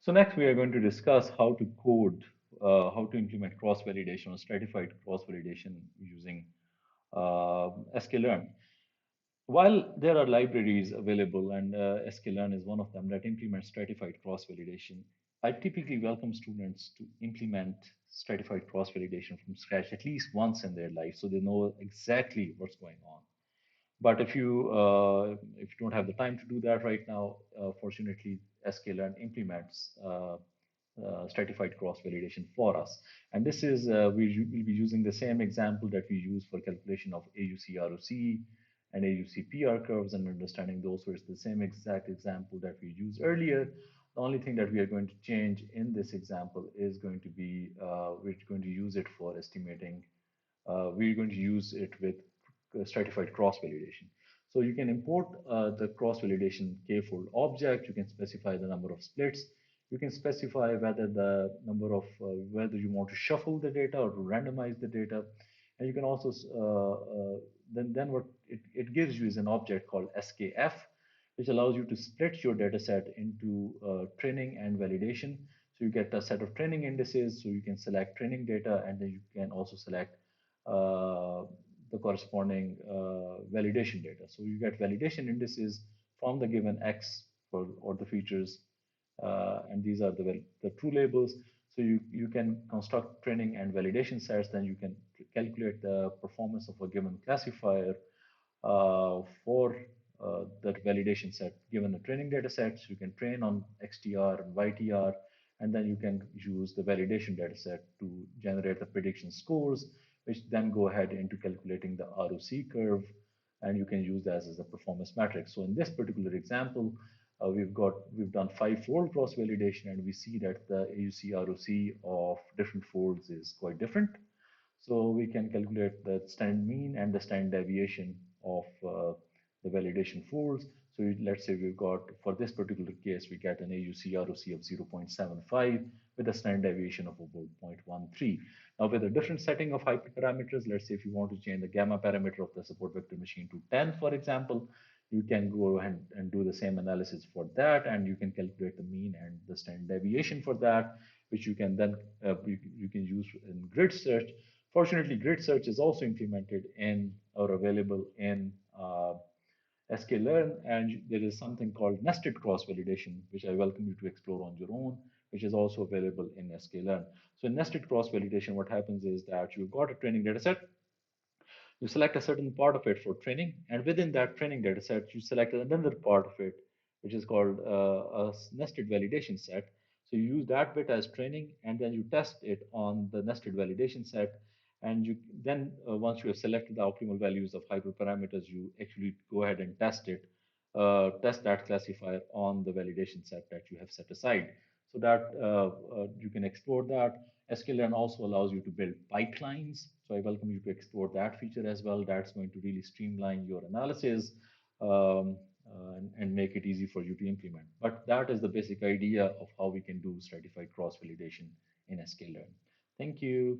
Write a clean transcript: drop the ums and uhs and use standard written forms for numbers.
So next we are going to discuss how to code, how to implement cross-validation or stratified cross-validation using Sklearn. While there are libraries available, and Sklearn is one of them that implements stratified cross-validation, I typically welcome students to implement stratified cross-validation from scratch at least once in their life, so they know exactly what's going on. But if you don't have the time to do that right now, fortunately, sklearn implements stratified cross-validation for us. And this is we'll be using the same example that we use for calculation of AUC ROC and AUC PR curves and understanding those. So it's the same exact example that we used earlier. The only thing that we are going to change in this example is going to be we're going to use it for estimating. We're going to use it with stratified cross-validation. So you can import the cross-validation k-fold object. You can specify the number of splits. You can specify whether the number of whether you want to shuffle the data or to randomize the data. And you can also then what it gives you is an object called skf, which allows you to split your data set into training and validation. So you get a set of training indices, so you can select training data, and then you can also select uh, the corresponding validation data. So you get validation indices from the given X for or the features, and these are the true labels. So you can construct training and validation sets, then you can calculate the performance of a given classifier for that validation set given a training data set. So you can train on XTR and YTR, and then you can use the validation data set to generate the prediction scores, which then go ahead into calculating the ROC curve, and you can use that as a performance metric. So in this particular example, we've done 5-fold cross validation, and we see that the AUC ROC of different folds is quite different. So we can calculate the standard mean and the standard deviation of the validation folds. So let's say we've got, for this particular case, we get an AUC ROC of 0.75 with a standard deviation of about 0.13. Now with a different setting of hyperparameters, let's say if you want to change the gamma parameter of the support vector machine to 10, for example, you can go ahead and do the same analysis for that, and you can calculate the mean and the standard deviation for that, which you can then you can use in grid search. Fortunately, grid search is also implemented in or available in sklearn, and there is something called nested cross-validation, which I welcome you to explore on your own, which is also available in sklearn. So in nested cross-validation, what happens is that you've got a training data set, you select a certain part of it for training, and within that training data set, you select another part of it, which is called a nested validation set. So you use that bit as training, and then you test it on the nested validation set. And you then, once you have selected the optimal values of hyperparameters, you actually go ahead and test that classifier on the validation set that you have set aside. So that you can explore that. sklearn also allows you to build pipelines. So I welcome you to explore that feature as well. That's going to really streamline your analysis and make it easy for you to implement. But that is the basic idea of how we can do stratified cross-validation in sklearn. Thank you.